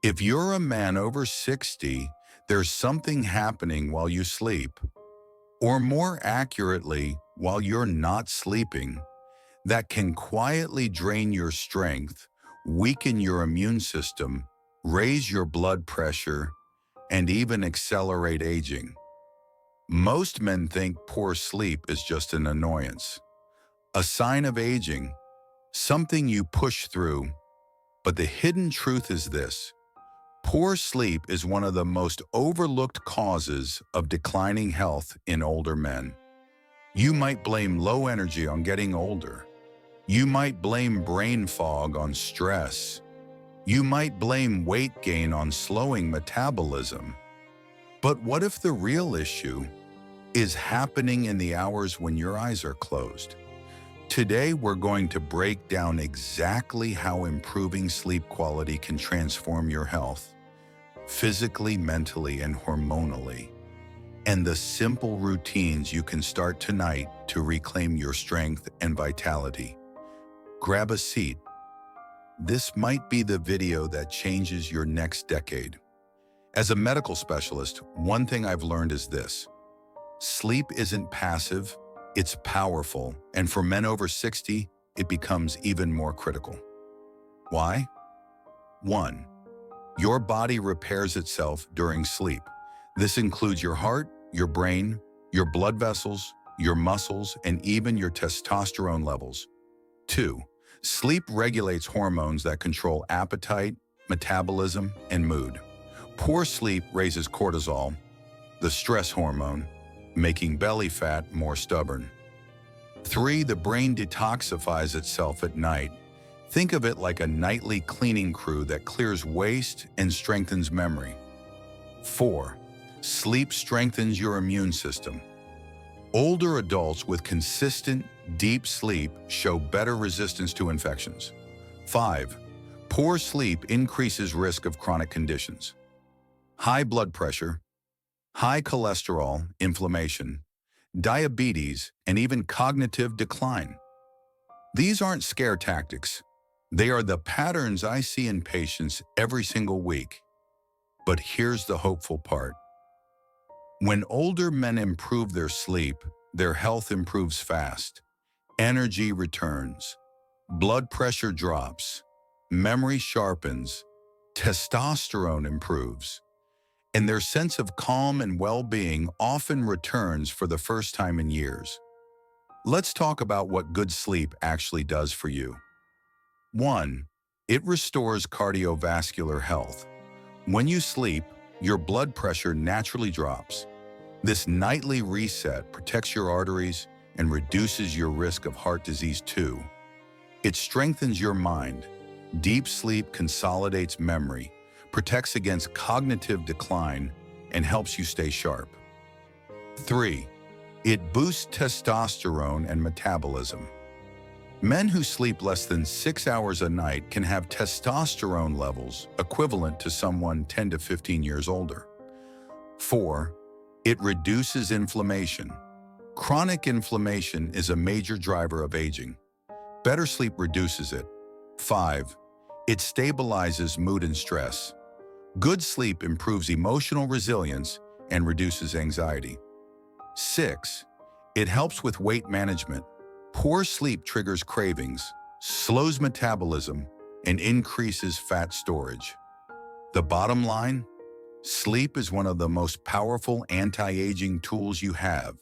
If you're a man over 60, there's something happening while you sleep, or more accurately, while you're not sleeping, that can quietly drain your strength, weaken your immune system, raise your blood pressure, and even accelerate aging. Most men think poor sleep is just an annoyance, a sign of aging, something you push through. But the hidden truth is this: poor sleep is one of the most overlooked causes of declining health in older men. You might blame low energy on getting older. You might blame brain fog on stress. You might blame weight gain on slowing metabolism. But what if the real issue is happening in the hours when your eyes are closed? Today, we're going to break down exactly how improving sleep quality can transform your health, physically, mentally, and hormonally, and the simple routines you can start tonight to reclaim your strength and vitality. Grab a seat. This might be the video that changes your next decade. As a medical specialist, one thing I've learned is this: sleep isn't passive, it's powerful, and for men over 60, it becomes even more critical. Why? 1. Your body repairs itself during sleep. This includes your heart, your brain, your blood vessels, your muscles, and even your testosterone levels. 2. Sleep regulates hormones that control appetite, metabolism, and mood. Poor sleep raises cortisol, the stress hormone, making belly fat more stubborn. 3. The brain detoxifies itself at night. Think of it like a nightly cleaning crew that clears waste and strengthens memory. 4. Sleep strengthens your immune system. Older adults with consistent, deep sleep show better resistance to infections. 5. Poor sleep increases risk of chronic conditions: high blood pressure, high cholesterol, inflammation, diabetes, and even cognitive decline. These aren't scare tactics. They are the patterns I see in patients every single week. But here's the hopeful part. When older men improve their sleep, their health improves fast. Energy returns, blood pressure drops, memory sharpens, testosterone improves, and their sense of calm and well-being often returns for the first time in years. Let's talk about what good sleep actually does for you. 1. It restores cardiovascular health. When you sleep, your blood pressure naturally drops. This nightly reset protects your arteries and reduces your risk of heart disease too. It strengthens your mind. Deep sleep consolidates memory, protects against cognitive decline, and helps you stay sharp. 3. It boosts testosterone and metabolism. Men who sleep less than 6 hours a night can have testosterone levels equivalent to someone 10 to 15 years older. 4. It reduces inflammation. Chronic inflammation is a major driver of aging. Better sleep reduces it. 5. It stabilizes mood and stress. Good sleep improves emotional resilience and reduces anxiety. 6. It helps with weight management. Poor sleep triggers cravings, slows metabolism, and increases fat storage. The bottom line? Sleep is one of the most powerful anti-aging tools you have,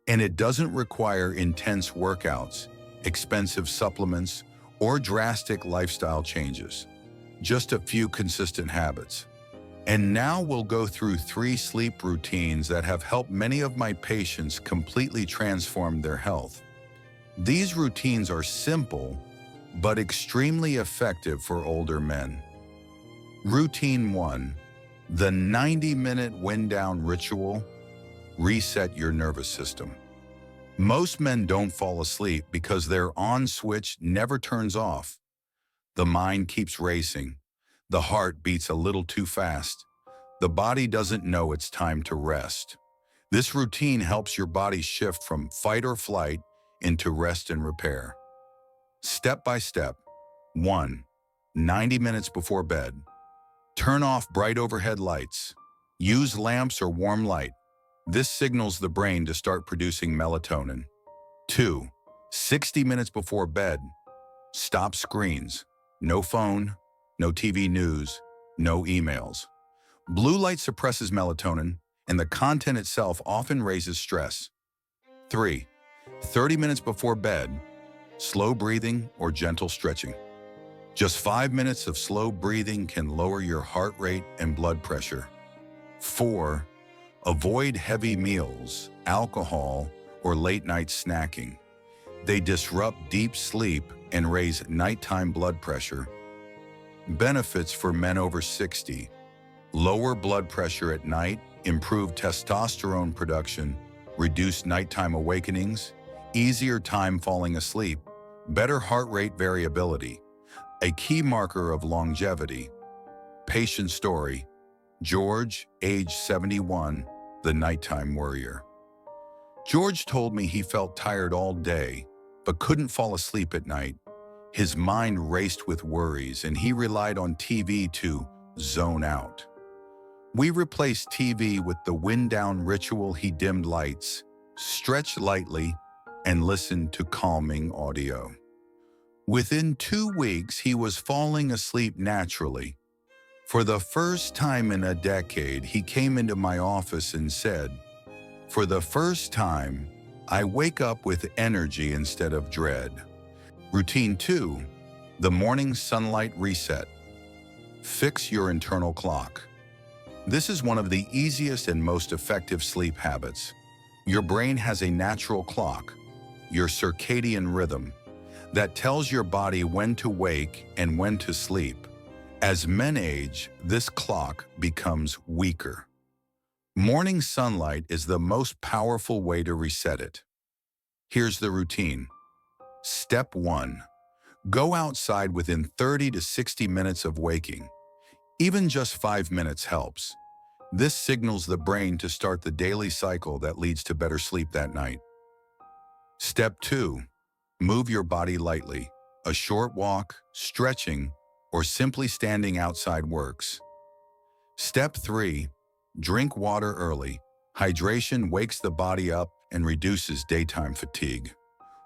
and it doesn't require intense workouts, expensive supplements, or drastic lifestyle changes. Just a few consistent habits. And now we'll go through 3 sleep routines that have helped many of my patients completely transform their health. These routines are simple, but extremely effective for older men. Routine 1. The 90-minute wind-down ritual. Reset your nervous system. Most men don't fall asleep because their on switch never turns off. The mind keeps racing. The heart beats a little too fast. The body doesn't know it's time to rest. This routine helps your body shift from fight or flight into rest and repair. Step by step. 1. 90 minutes before bed. Turn off bright overhead lights. Use lamps or warm light. This signals the brain to start producing melatonin. 2. 60 minutes before bed. Stop screens. No phone, no TV news, no emails. Blue light suppresses melatonin, and the content itself often raises stress. 3. 30 minutes before bed. Slow breathing or gentle stretching. Just 5 minutes of slow breathing can lower your heart rate and blood pressure. 4. Avoid heavy meals, alcohol, or late-night snacking. They disrupt deep sleep and raise nighttime blood pressure. Benefits for men over 60. Lower blood pressure at night, improved testosterone production, reduced nighttime awakenings, easier time falling asleep, better heart rate variability. A key marker of longevity. Patient story. George, age 71, the nighttime worrier. George told me he felt tired all day, but couldn't fall asleep at night. His mind raced with worries, and he relied on TV to zone out. We replaced TV with the wind-down ritual. He dimmed lights, stretched lightly, and listened to calming audio. Within 2 weeks, he was falling asleep naturally. For the first time in a decade, he came into my office and said, "For the first time, I wake up with energy instead of dread." Routine 2, the morning sunlight reset. Fix your internal clock. This is one of the easiest and most effective sleep habits. Your brain has a natural clock, your circadian rhythm, that tells your body when to wake and when to sleep. As men age, this clock becomes weaker. Morning sunlight is the most powerful way to reset it. Here's the routine. Step 1. Go outside within 30 to 60 minutes of waking. Even just 5 minutes helps. This signals the brain to start the daily cycle that leads to better sleep that night. Step 2. Move your body lightly. A short walk, stretching, or simply standing outside works. Step 3. Drink water early. Hydration wakes the body up and reduces daytime fatigue.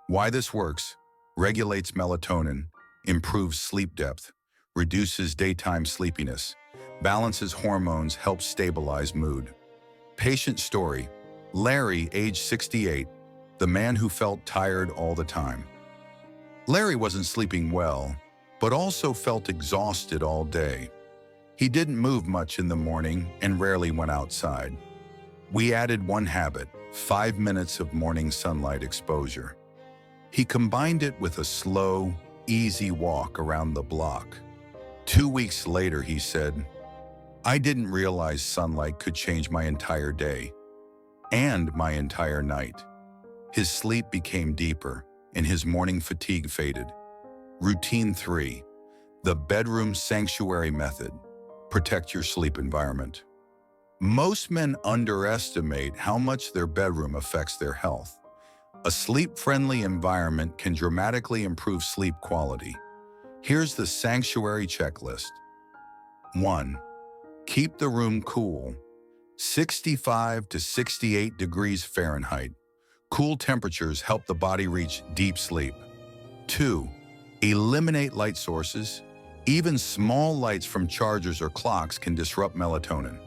Why this works: regulates melatonin, improves sleep depth, reduces daytime sleepiness, balances hormones, helps stabilize mood. Patient story. Larry, age 68, the man who felt tired all the time. Larry wasn't sleeping well, but also felt exhausted all day. He didn't move much in the morning and rarely went outside. We added one habit: 5 minutes of morning sunlight exposure. He combined it with a slow, easy walk around the block. 2 weeks later, he said, "I didn't realize sunlight could change my entire day and my entire night." His sleep became deeper and his morning fatigue faded. Routine 3, the bedroom sanctuary method. Protect your sleep environment. Most men underestimate how much their bedroom affects their health. A sleep-friendly environment can dramatically improve sleep quality. Here's the sanctuary checklist. 1. Keep the room cool. 65 to 68 degrees Fahrenheit. Cool temperatures help the body reach deep sleep. 2. Eliminate light sources. Even small lights from chargers or clocks can disrupt melatonin.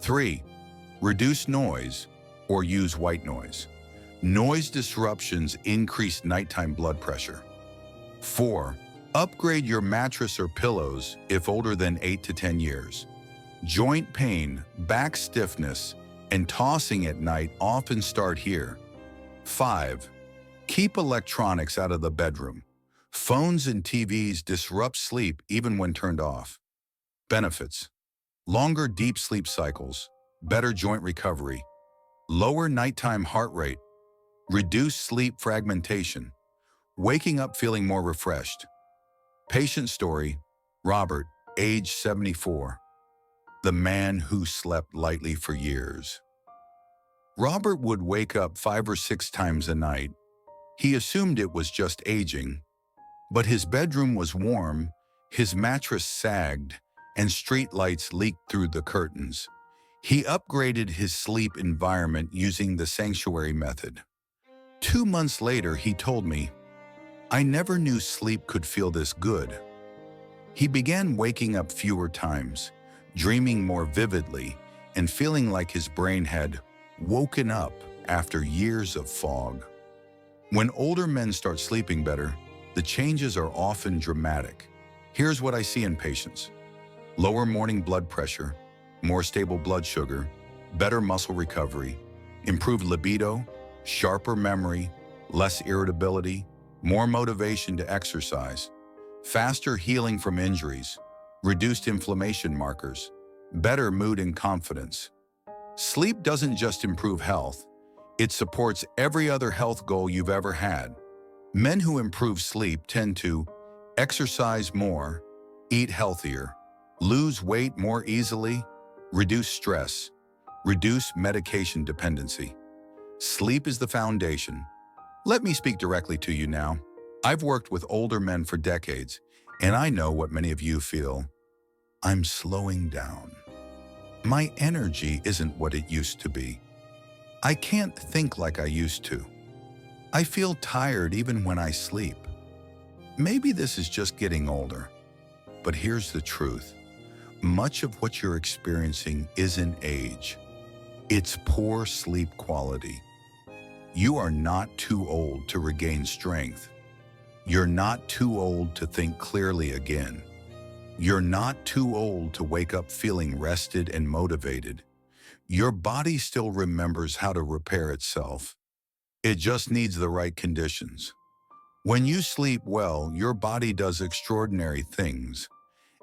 3. Reduce noise or use white noise. Noise disruptions increase nighttime blood pressure. 4. Upgrade your mattress or pillows if older than 8 to 10 years. Joint pain, back stiffness, and tossing at night often start here. 5. Keep electronics out of the bedroom. Phones and TVs disrupt sleep even when turned off. Benefits: longer deep sleep cycles, better joint recovery, lower nighttime heart rate, reduce sleep fragmentation, waking up feeling more refreshed. Patient story. Robert, age 74, the man who slept lightly for years. Robert would wake up 5 or 6 times a night. He assumed it was just aging, but his bedroom was warm, his mattress sagged, and street lights leaked through the curtains. He upgraded his sleep environment using the sanctuary method. 2 months later, he told me, "I never knew sleep could feel this good." He began waking up fewer times, dreaming more vividly, and feeling like his brain had woken up after years of fog. When older men start sleeping better, the changes are often dramatic. Here's what I see in patients: lower morning blood pressure, more stable blood sugar, better muscle recovery, improved libido, sharper memory, less irritability, more motivation to exercise, faster healing from injuries, reduced inflammation markers, better mood and confidence. Sleep doesn't just improve health, it supports every other health goal you've ever had. Men who improve sleep tend to exercise more, eat healthier, lose weight more easily, reduce stress, reduce medication dependency. Sleep is the foundation. Let me speak directly to you now. I've worked with older men for decades, and I know what many of you feel. I'm slowing down. My energy isn't what it used to be. I can't think like I used to. I feel tired even when I sleep. Maybe this is just getting older. But here's the truth. Much of what you're experiencing isn't age. It's poor sleep quality. You are not too old to regain strength. You're not too old to think clearly again. You're not too old to wake up feeling rested and motivated. Your body still remembers how to repair itself. It just needs the right conditions. When you sleep well, your body does extraordinary things.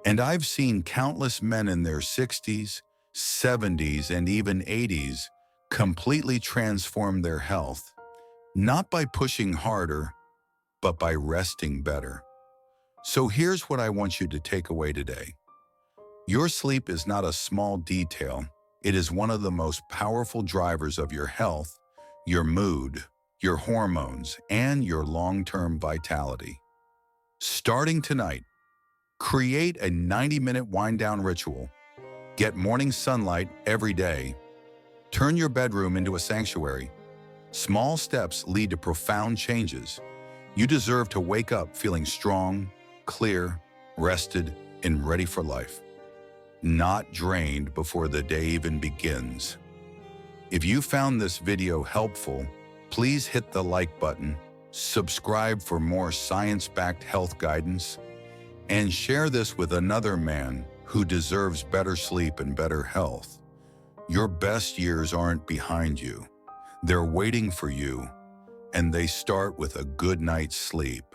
And I've seen countless men in their 60s, 70s, and even 80s completely transform their health, not by pushing harder, but by resting better. So here's what I want you to take away today. Your sleep is not a small detail. It is one of the most powerful drivers of your health, your mood, your hormones, and your long-term vitality. Starting tonight, create a 90-minute wind-down ritual. Get morning sunlight every day. Turn your bedroom into a sanctuary. Small steps lead to profound changes. You deserve to wake up feeling strong, clear, rested, and ready for life. Not drained before the day even begins. If you found this video helpful, please hit the like button, subscribe for more science-backed health guidance, and share this with another man who deserves better sleep and better health. Your best years aren't behind you. They're waiting for you, and they start with a good night's sleep.